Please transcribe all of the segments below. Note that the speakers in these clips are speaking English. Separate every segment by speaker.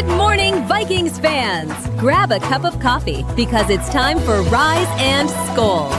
Speaker 1: Good morning, Vikings fans! Grab a cup of coffee because it's time for Rise and Skol.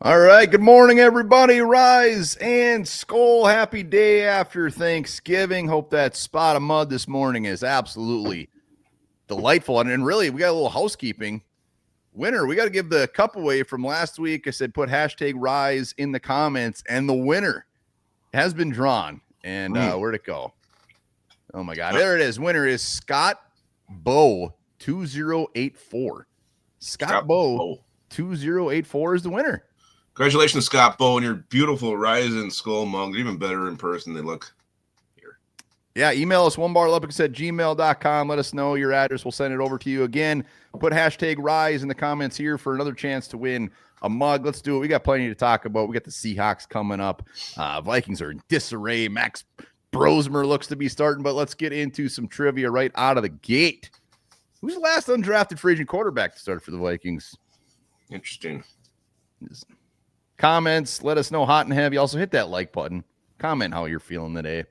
Speaker 2: All right, good morning, everybody. Rise and Skol. Happy day after Thanksgiving. Hope that spot of mud this morning is absolutely delightful. And really, we got a little housekeeping. Winner, we got to give the cup away from last week. I said put hashtag Rise in the comments, and the winner has been drawn. And where'd it go? Oh, my God. There it is. Winner is Scott Bow 2084. Scott Bow 2084 is the winner.
Speaker 3: Congratulations, Scott Bow, and your beautiful Rise and Skol mug. They're even better in person. They look here.
Speaker 2: Yeah, email us onebarlupagus@gmail.com. Let us know your address. We'll send it over to you. Again, put hashtag Rise in the comments here for another chance to win a mug. Let's do it. We got plenty to talk about. We got the Seahawks coming up. Vikings are in disarray. Max Brosmer looks to be starting, but let's get into some trivia right out of the gate. Who's the last undrafted free agent quarterback to start for the Vikings?
Speaker 3: Interesting.
Speaker 2: Comments, let us know hot and heavy. Also hit that like button. Comment how you're feeling today.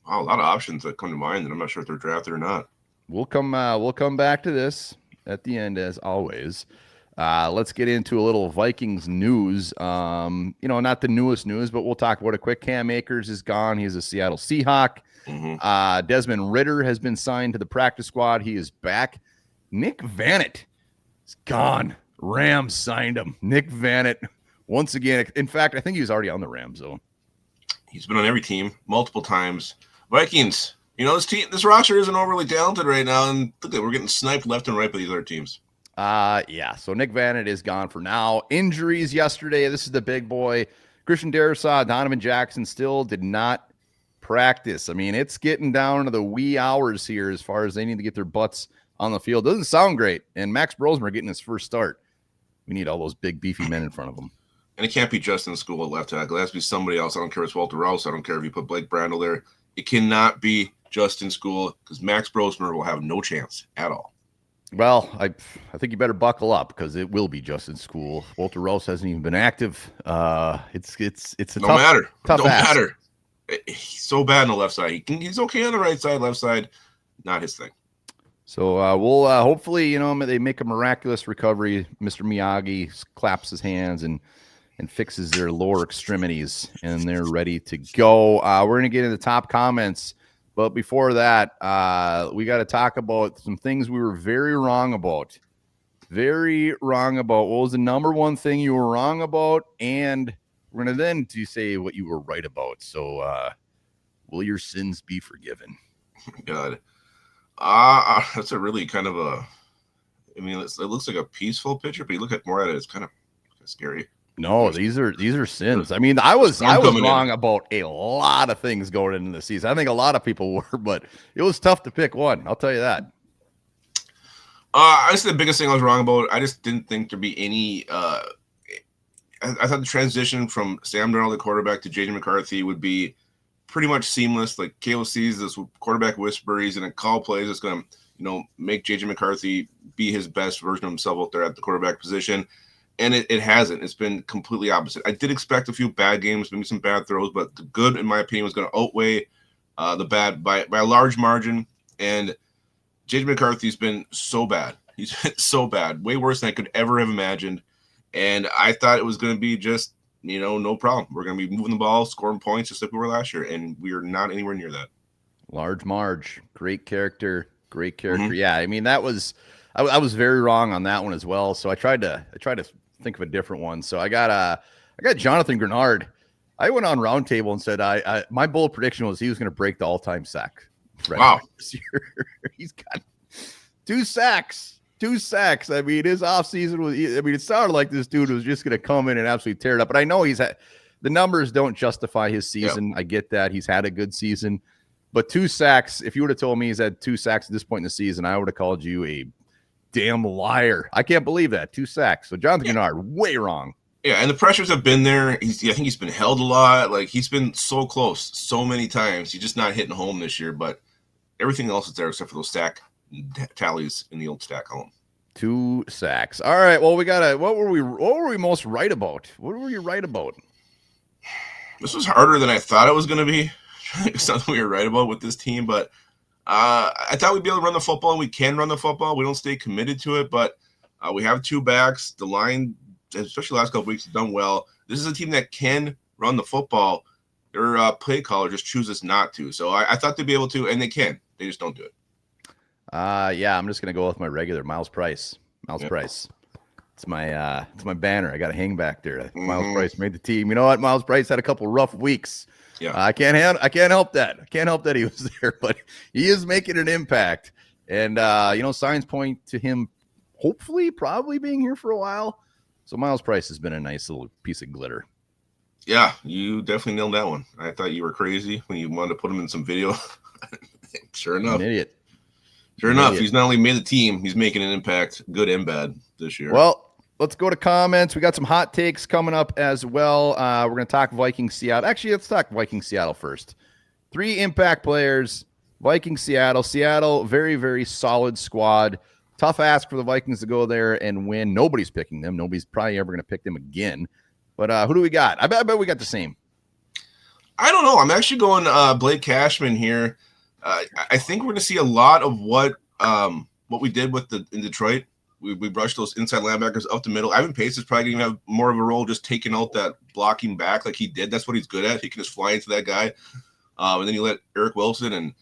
Speaker 3: Wow, a lot of options that come to mind, and I'm not sure if they're drafted or not.
Speaker 2: We'll come back to this at the end as always. Let's get into a little Vikings news. Not the newest news, but we'll talk about it quick. Cam Akers is gone. He's a Seattle Seahawk. Desmond Ridder has been signed to the practice squad. He is back. Nick Vannett is gone. Rams signed him. Nick Vannett once again. In fact, I think he was already on the Rams zone.
Speaker 3: He's been on every team multiple times. Vikings, this roster isn't overly talented right now, and look at we're getting sniped left and right by these other teams.
Speaker 2: So Nick Vannett is gone for now. Injuries yesterday. This is the big boy. Christian Darrisaw, Donovan Jackson still did not practice. I mean, it's getting down to the wee hours here as far as they need to get their butts on the field. Doesn't sound great. And Max Brosmer getting his first start. We need all those big, beefy men in front of him.
Speaker 3: And it can't be Justin Skol at left tackle. It has to be somebody else. I don't care if it's Walter Rouse. I don't care if you put Blake Brandel there. It cannot be Justin Skol because Max Brosmer will have no chance at all.
Speaker 2: Well, I think you better buckle up because it will be Justin Skol. Walter Rouse hasn't even been active. It's a
Speaker 3: no matter.
Speaker 2: Tough
Speaker 3: Don't
Speaker 2: ask.
Speaker 3: matter. He's so bad on the left side. He's okay on the right side, left side, not his thing.
Speaker 2: So we'll hopefully, they make a miraculous recovery. Mr. Miyagi claps his hands and fixes their lower extremities, and they're ready to go. We're going to get into the top comments. But before that, we got to talk about some things we were very wrong about. Very wrong about. What was the number one thing you were wrong about? And we're going to then say what you were right about. So will your sins be forgiven?
Speaker 3: God. That's a really kind of it looks like a peaceful picture, but you look more at it, it's kind of scary.
Speaker 2: No, these are sins. I mean, I was wrong about a lot of things going into the season. I think a lot of people were, but it was tough to pick one. I'll tell you that.
Speaker 3: I just the biggest thing I was wrong about. I just didn't think there'd be any. I thought the transition from Sam Darnold, the quarterback, to JJ McCarthy would be pretty much seamless. Like Kale sees this quarterback whisper, he's in a call plays. It's going to, make JJ McCarthy be his best version of himself out there at the quarterback position. And it hasn't. It's been completely opposite. I did expect a few bad games, maybe some bad throws, but the good, in my opinion, was going to outweigh the bad by a large margin. And JJ McCarthy's been so bad. He's been so bad, way worse than I could ever have imagined. And I thought it was going to be just, no problem. We're going to be moving the ball, scoring points just like we were last year, and we are not anywhere near that.
Speaker 2: Large Marge, great character. Mm-hmm. Yeah, I mean I was very wrong on that one as well. So I tried to think of a different one. So I got Jonathan Grenard. I went on Roundtable and said my bold prediction was he was going to break the all-time sack.
Speaker 3: Wow,
Speaker 2: this year. He's got two sacks. I mean, his offseason was. It sounded like this dude was just going to come in and absolutely tear it up. But I know the numbers don't justify his season. Yep. I get that he's had a good season, but 2 sacks. If you would have told me he's had 2 sacks at this point in the season, I would have called you a damn liar. I can't believe that. 2 sacks. So Jonathan Gennard, way wrong.
Speaker 3: Yeah, and the pressures have been there. I think he's been held a lot. Like, he's been so close so many times. He's just not hitting home this year, but everything else is there except for those sack tallies in the old stat column.
Speaker 2: 2 sacks. All right. Well, what were we most right about? What were you right about?
Speaker 3: This was harder than I thought it was going to be. something we were right about with this team, but I thought we'd be able to run the football, and we can run the football. We don't stay committed to it, but we have two backs. The line, especially the last couple weeks, has done well. This is a team that can run the football. Their play caller just chooses not to. So I thought they'd be able to, and they can. They just don't do it.
Speaker 2: Yeah, I'm just gonna go with my regular Miles Price. Miles Price. It's my banner. I got to hang back there. Miles Price made the team. You know what? Miles Price had a couple rough weeks.
Speaker 3: Yeah,
Speaker 2: I can't help that. I can't help that he was there, but he is making an impact. And signs point to him hopefully probably being here for a while. So Miles Price has been a nice little piece of glitter.
Speaker 3: Yeah, you definitely nailed that one. I thought you were crazy when you wanted to put him in some video. Sure enough.
Speaker 2: An idiot.
Speaker 3: Sure enough, he's not only made the team, he's making an impact, good and bad, this year.
Speaker 2: Well, let's go to comments. We got some hot takes coming up as well. We're going to talk Vikings Seattle. Actually, let's talk Vikings Seattle first. 3 impact players, Vikings Seattle. Seattle, very, very solid squad. Tough ask for the Vikings to go there and win. Nobody's picking them. Nobody's probably ever going to pick them again. But who do we got? I bet we got the same.
Speaker 3: I don't know. I'm actually going Blake Cashman here. I think we're going to see a lot of what we did in Detroit. We brushed those inside linebackers up the middle. Ivan Pace is probably going to have more of a role just taking out that blocking back like he did. That's what he's good at. He can just fly into that guy. And then you let Eric Wilson and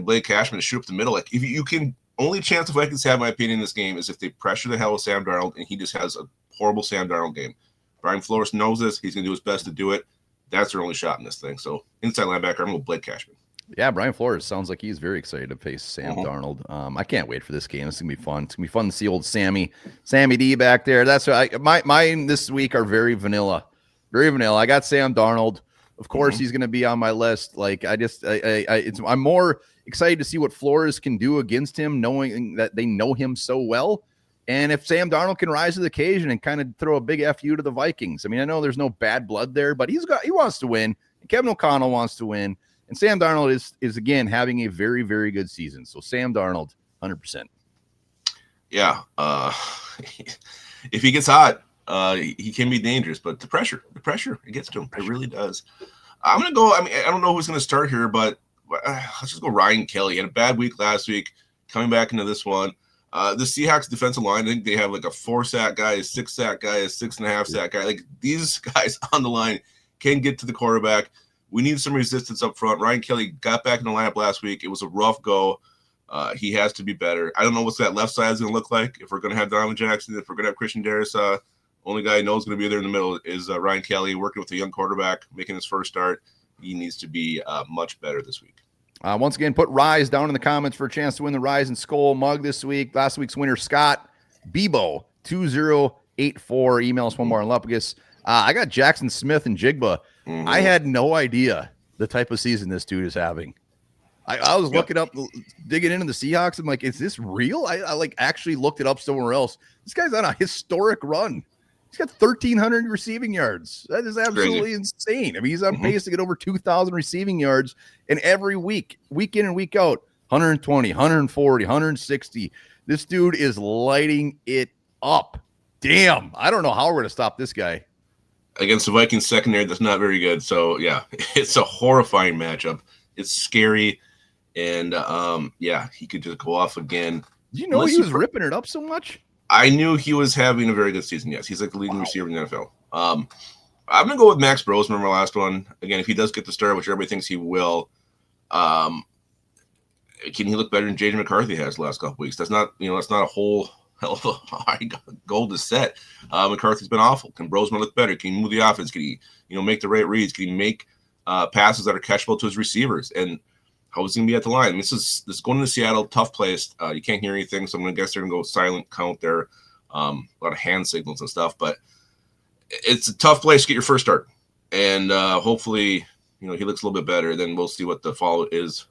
Speaker 3: Blake Cashman shoot up the middle. Like if you can, only chance the Vikings have, in my opinion, in this game is if they pressure the hell with Sam Darnold and he just has a horrible Sam Darnold game. Brian Flores knows this. He's going to do his best to do it. That's their only shot in this thing. So inside linebacker, I'm going with Blake Cashman.
Speaker 2: Yeah, Brian Flores sounds like he's very excited to face Sam Darnold. I can't wait for this game. It's gonna be fun. It's gonna be fun to see old Sammy D back there. That's what mine this week are very vanilla, very vanilla. I got Sam Darnold. Of course, he's gonna be on my list. Like I'm more excited to see what Flores can do against him, knowing that they know him so well. And if Sam Darnold can rise to the occasion and kind of throw a big FU to the Vikings. I mean, I know there's no bad blood there, but he wants to win. Kevin O'Connell wants to win. And Sam Darnold is again having a very, very good season. So Sam Darnold, 100%.
Speaker 3: Yeah. If he gets hot, he can be dangerous. But the pressure, it gets to him. It really does. I'm going to go. I mean, I don't know who's going to start here, but let's just go Ryan Kelly. He had a bad week last week, coming back into this one. The Seahawks defensive line, I think they have like a 4-sack guy, a 6-sack guy, a 6.5-sack guy. Like these guys on the line can get to the quarterback. We need some resistance up front. Ryan Kelly got back in the lineup last week. It was a rough go. He has to be better. I don't know what that left side is going to look like. If we're going to have Donovan Jackson, if we're going to have Christian Darris, only guy I know is going to be there in the middle is Ryan Kelly, working with a young quarterback, making his first start. He needs to be much better this week.
Speaker 2: Once again, put Rise down in the comments for a chance to win the Rise and Skol mug this week. Last week's winner, Scott Bebo, 2084. Email us one more on Lupagus. I got Jackson Smith and Jigba. I had no idea the type of season this dude is having. I was looking up, digging into the Seahawks. I'm like, is this real? I like actually looked it up somewhere else. This guy's on a historic run. He's got 1,300 receiving yards. That is absolutely insane. I mean, he's on pace to get over 2,000 receiving yards. And every week in and week out, 120, 140, 160. This dude is lighting it up. Damn. I don't know how we're going to stop this guy.
Speaker 3: Against the Vikings secondary, that's not very good. So, yeah, it's a horrifying matchup. It's scary. And, he could just go off again.
Speaker 2: Did you know he was ripping it up so much?
Speaker 3: I knew he was having a very good season, yes. He's like the leading receiver in the NFL. I'm going to go with Max Brosman, my last one. Again, if he does get the start, which everybody thinks he will, can he look better than J.J. McCarthy has the last couple weeks? That's not a whole hell of a high goal to set. McCarthy's been awful. Can Brosman look better? Can he move the offense? Can he, make the right reads? Can he make passes that are catchable to his receivers? And how is he going to be at the line? I mean, this is going to Seattle, tough place. You can't hear anything, so I'm going to guess they're going to go silent count there. A lot of hand signals and stuff, but it's a tough place to get your first start. And hopefully, he looks a little bit better. Then we'll see what the follow is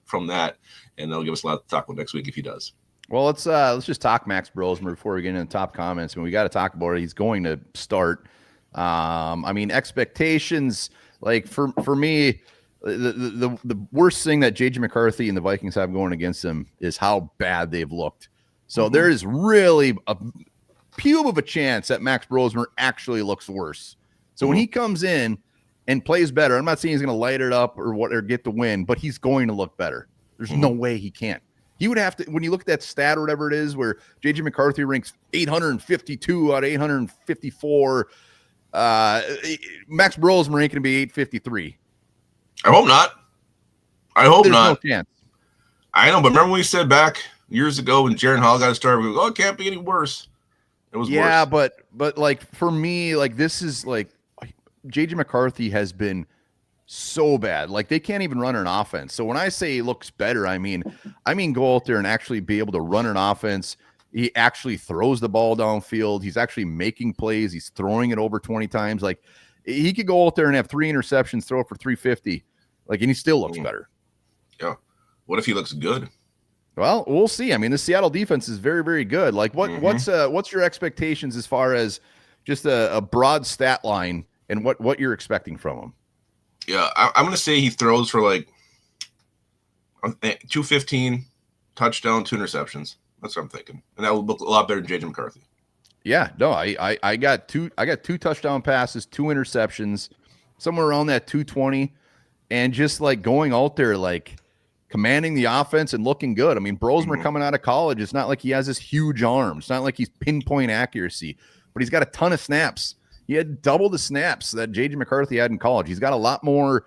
Speaker 3: from that, and that'll give us a lot to talk about next week if he does.
Speaker 2: Well, let's just talk Max Brosmer before we get into the top comments. I mean, we got to talk about it. He's going to start. I mean, expectations, like for me, the worst thing that J.J. McCarthy and the Vikings have going against them is how bad they've looked. So there is really a pube of a chance that Max Brosmer actually looks worse. So when he comes in, and plays better, I'm not saying he's going to light it up or get the win, but he's going to look better. There's no way he can't. He would have to, when you look at that stat or whatever it is, where J.J. McCarthy ranks 852 out of 854, Max Brosmer ain't going to be 853.
Speaker 3: I hope not. There's
Speaker 2: no chance.
Speaker 3: I know, but remember when we said back years ago when Jaron Hall got started, we go, "Oh, it can't be any worse." It was worse.
Speaker 2: but like for me, like this is like J.J. McCarthy has been so bad. Like they can't even run an offense. So when I say he looks better, I mean go out there and actually be able to run an offense. He actually throws the ball downfield. He's actually making plays. He's throwing it over 20 times. Like he could go out there and have 3 interceptions, throw it for 350. Like, and he still looks better.
Speaker 3: Yeah. What if he looks good?
Speaker 2: Well, we'll see. I mean, the Seattle defense is very, very good. Like what's your expectations as far as just a broad stat line and what you're expecting from him?
Speaker 3: Yeah, I'm going to say he throws for like 215, touchdown, 2 interceptions. That's what I'm thinking, and that would look a lot better than J.J. McCarthy.
Speaker 2: Yeah, no, I got 2 touchdown passes, 2 interceptions, somewhere around that 220, and just like going out there like commanding the offense and looking good. I mean, Brosmer coming out of college, it's not like he has this huge arm. It's not like he's pinpoint accuracy, but he's got a ton of snaps. He had double the snaps that J.J. McCarthy had in college. He's got a lot more.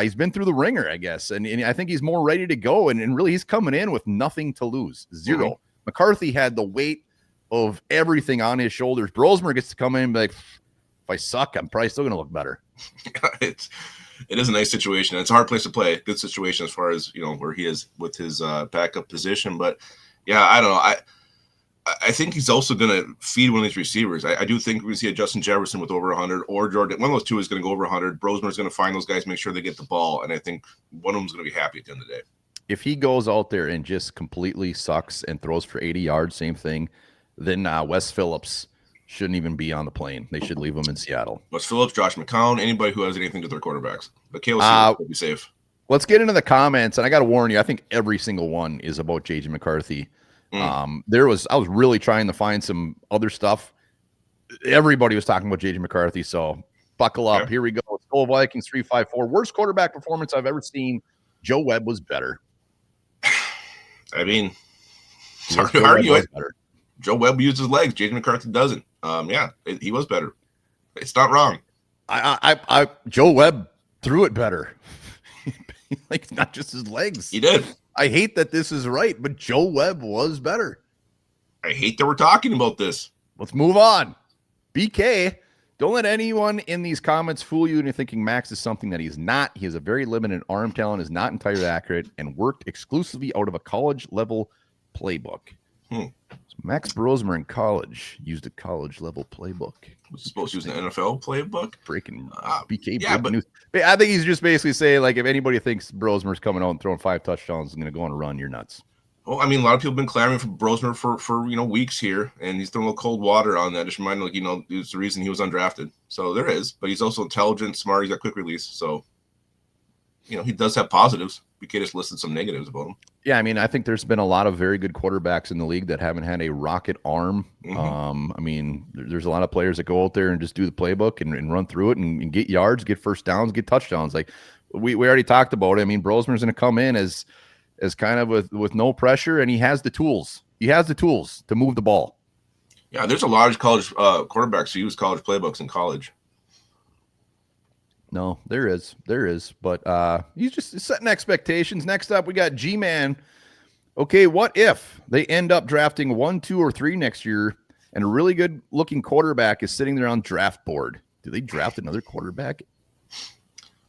Speaker 2: He's been through the ringer, I guess, and I think he's more ready to go. And really, he's coming in with nothing to lose, 0. McCarthy had the weight of everything on his shoulders. Brosmer gets to come in and be like, if I suck, I'm probably still going to look better.
Speaker 3: It is a nice situation. It's a hard place to play. Good situation as far as, where he is with his backup position. But, yeah, I don't know. I think he's also going to feed one of these receivers. I do think we're going to see a Justin Jefferson with over 100 or Jordan. One of those two is going to go over 100. Brosmer is going to find those guys, make sure they get the ball, and I think one of them is going to be happy at the end of the day.
Speaker 2: If he goes out there and just completely sucks and throws for 80 yards, same thing, then Wes Phillips shouldn't even be on the plane. They should leave him in Seattle.
Speaker 3: Wes Phillips, Josh McCown, anybody who has anything to do with their quarterbacks. But KOC will be safe.
Speaker 2: Let's get into the comments, and I got to warn you, I think every single one is about J.J. McCarthy. I was really trying to find some other stuff. Everybody was talking about J.J. McCarthy, so buckle up. Okay. Here we go. Skol Vikings 354. Worst quarterback performance I've ever seen. Joe Webb was better.
Speaker 3: I mean, it's hard to argue it. Joe Webb used his legs. J.J. McCarthy doesn't. He was better. It's not wrong.
Speaker 2: Joe Webb threw it better. Like, not just his legs.
Speaker 3: He did.
Speaker 2: I hate that this is right, but Joe Webb was better.
Speaker 3: I hate that we're talking about this.
Speaker 2: Let's move on. BK, don't let anyone in these comments fool you into thinking Max is something that he's not. He has a very limited arm talent, is not entirely accurate, and worked exclusively out of a college-level playbook. So Max Brosmer in college used a college-level playbook.
Speaker 3: Was he supposed to use an NFL playbook?
Speaker 2: Freaking BK. Yeah, but I think he's just basically saying, like, if anybody thinks Brosmer's coming out and throwing 5 touchdowns and going to go on a run, you're nuts.
Speaker 3: Well, I mean, a lot of people have been clamoring for Brosmer for weeks here, and he's throwing a little cold water on that. Just remind it's the reason he was undrafted. So there is, but he's also intelligent, smart. He's got quick release. So, he does have positives. BK just listed some negatives about him.
Speaker 2: Yeah, I mean, I think there's been a lot of very good quarterbacks in the league that haven't had a rocket arm. I mean, there's a lot of players that go out there and just do the playbook and run through it and get yards, get first downs, get touchdowns. Like we already talked about it. I mean, Brosmer's going to come in as kind of with no pressure, and he has the tools. He has the tools to move the ball.
Speaker 3: Yeah, there's a lot of college quarterbacks who use college playbooks in college.
Speaker 2: No, there is, but he's just setting expectations. Next up, we got G-Man. Okay, what if they end up drafting 1, 2, or 3 next year, and a really good-looking quarterback is sitting there on draft board? Do they draft another quarterback?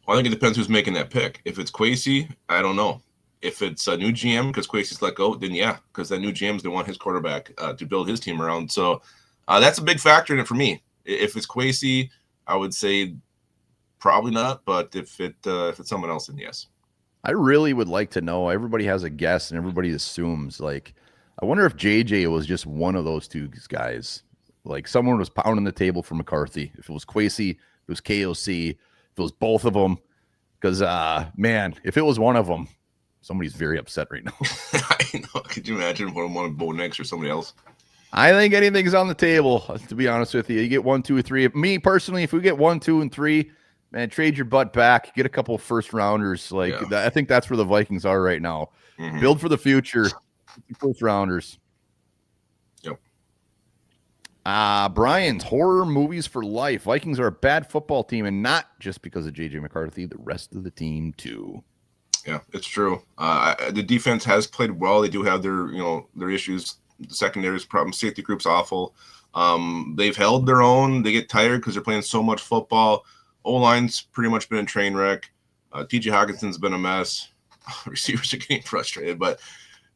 Speaker 3: Well, I think it depends who's making that pick. If it's Kwesi, I don't know. If it's a new GM because Kwesi's let go, then yeah, because that new GM is going to want his quarterback to build his team around. So that's a big factor in it for me. If it's Kwesi, I would say probably not. But if it's someone else, then yes.
Speaker 2: I really would like to know. Everybody has a guess, and everybody assumes. Like, I wonder if JJ was just one of those 2 guys. Like, someone was pounding the table for McCarthy. If it was Kwesi, if it was KOC, if it was both of them. Because, man, if it was one of them, somebody's very upset right now.
Speaker 3: I know. Could you imagine one of Bo Nix or somebody else?
Speaker 2: I think anything's on the table, to be honest with you. You get 1, 2, or 3. Me, personally, if we get 1, 2, and 3, Man, trade your butt back. Get a couple of first rounders. I think that's where the Vikings are right now.
Speaker 3: Mm-hmm.
Speaker 2: Build for the future. First rounders.
Speaker 3: Yep.
Speaker 2: Brian's horror movies for life. Vikings are a bad football team, and not just because of J.J. McCarthy. The rest of the team too.
Speaker 3: Yeah, it's true. The defense has played well. They do have their issues. The secondary's problem. Safety group's awful. They've held their own. They get tired because they're playing so much football. O-line's pretty much been a train wreck. T.J. Hawkinson's been a mess. Receivers are getting frustrated, but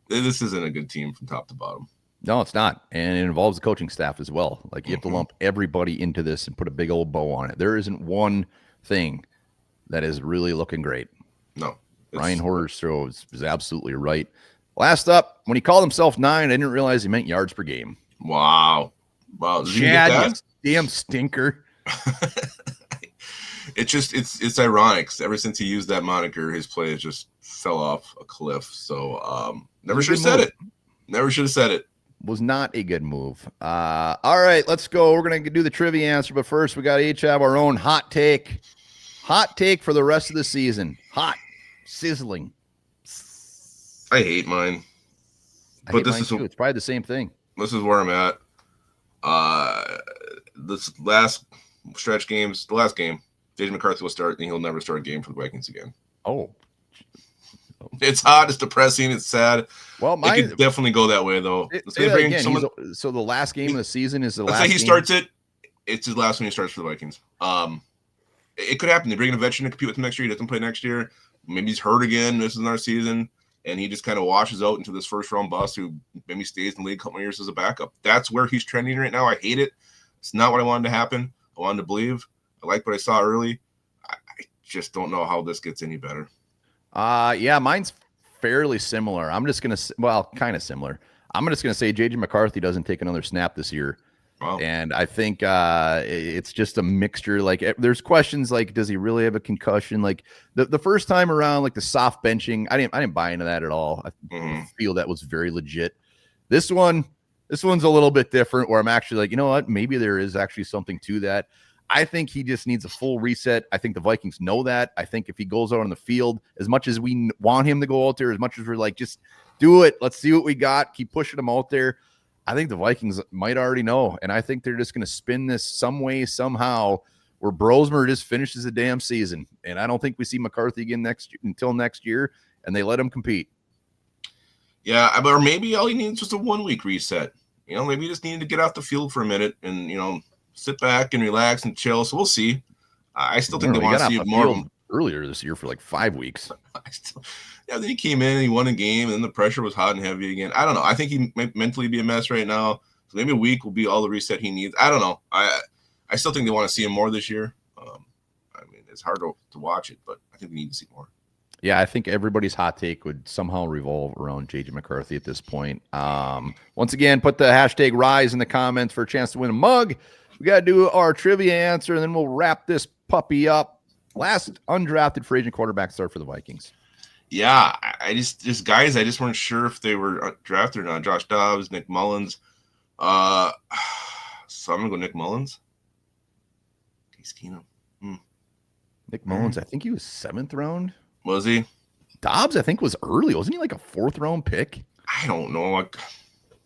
Speaker 3: this isn't a good team from top to bottom.
Speaker 2: No, it's not. And it involves the coaching staff as well. Like, you have to lump everybody into this and put a big old bow on it. There isn't one thing that is really looking great.
Speaker 3: No.
Speaker 2: Brian Horstrow is absolutely right. Last up, when he called himself 9, I didn't realize he meant yards per game.
Speaker 3: Wow.
Speaker 2: Chad, you damn stinker.
Speaker 3: It's ironic. Ever since he used that moniker, his play has just fell off a cliff. So never should have said it. Never should have said it.
Speaker 2: Was not a good move. All right, let's go. We're going to do the trivia answer, but first we got to each have our own hot take. Hot take for the rest of the season. Hot. Sizzling.
Speaker 3: I hate mine.
Speaker 2: But this is too. It's probably the same thing.
Speaker 3: This is where I'm at. This last stretch games, the last game, J.J. McCarthy will start, and he'll never start a game for the Vikings again.
Speaker 2: Oh.
Speaker 3: It's hot. It's depressing. It's sad.
Speaker 2: Well,
Speaker 3: it could definitely go that way, though.
Speaker 2: So the last game of the season is the last.
Speaker 3: Let's say he
Speaker 2: game?
Speaker 3: starts it. It's his last one he starts for the Vikings. It could happen. They bring in a veteran to compete with him next year. He doesn't play next year. Maybe he's hurt again. This is our season, and he just kind of washes out into this first round bust who maybe stays in the league a couple of years as a backup. That's where he's trending right now. I hate it. It's not what I wanted to happen. I wanted to believe. I like what I saw early. I just don't know how this gets any better.
Speaker 2: Yeah, mine's fairly similar. I'm just going to, kind of similar. I'm just going to say J.J. McCarthy doesn't take another snap this year.
Speaker 3: Wow.
Speaker 2: And I think it's just a mixture. Like, there's questions like, does he really have a concussion? Like the first time around, like the soft benching, I didn't buy into that at all. I feel that was very legit. This one's a little bit different, where I'm actually like, you know what? Maybe there is actually something to that. I think he just needs a full reset. I think the Vikings know that. I think if he goes out on the field, as much as we want him to go out there, as much as we're like, just do it. Let's see what we got. Keep pushing him out there. I think the Vikings might already know. And I think they're just going to spin this some way, somehow, where Brosmer just finishes the damn season. And I don't think we see McCarthy again until next year, and they let him compete.
Speaker 3: Yeah, or maybe all he needs was a 1 week reset. Maybe he just needed to get off the field for a minute and, sit back and relax and chill. So we'll see. I still think they want to see more
Speaker 2: earlier this year for like 5 weeks.
Speaker 3: Then he came in and he won a game, and then the pressure was hot and heavy again. I don't know. I think he might mentally be a mess right now. So maybe a week will be all the reset he needs. I don't know. I still think they want to see him more this year. It's hard to watch it, but I think we need to see more.
Speaker 2: Yeah, I think everybody's hot take would somehow revolve around J.J. McCarthy at this point. Once again, put the hashtag Rise in the comments for a chance to win a mug. We got to do our trivia answer, and then we'll wrap this puppy up. Last undrafted free agent quarterback start for the Vikings.
Speaker 3: Yeah, I just guys, I just weren't sure if they were drafted or not. Josh Dobbs, Nick Mullins. So I'm going to go Nick Mullins. Case Keenum.
Speaker 2: Nick Mullins, I think he was 7th round.
Speaker 3: Was he?
Speaker 2: Dobbs, I think, was early. Wasn't he like a 4th round pick?
Speaker 3: I don't know.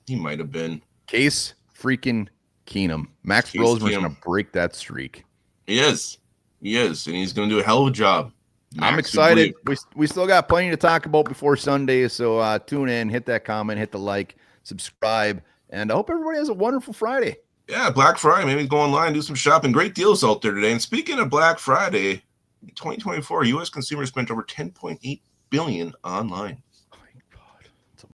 Speaker 3: He might have been.
Speaker 2: Case freaking Keenum. Max Brosmer's going to break that streak.
Speaker 3: He is. And he's going to do a hell of a job.
Speaker 2: I'm excited. We still got plenty to talk about before Sunday, so tune in, hit that comment, hit the like, subscribe, and I hope everybody has a wonderful Friday.
Speaker 3: Yeah, Black Friday. Maybe go online, do some shopping. Great deals out there today. And speaking of Black Friday, 2024, U.S. consumers spent over $10.8 billion online.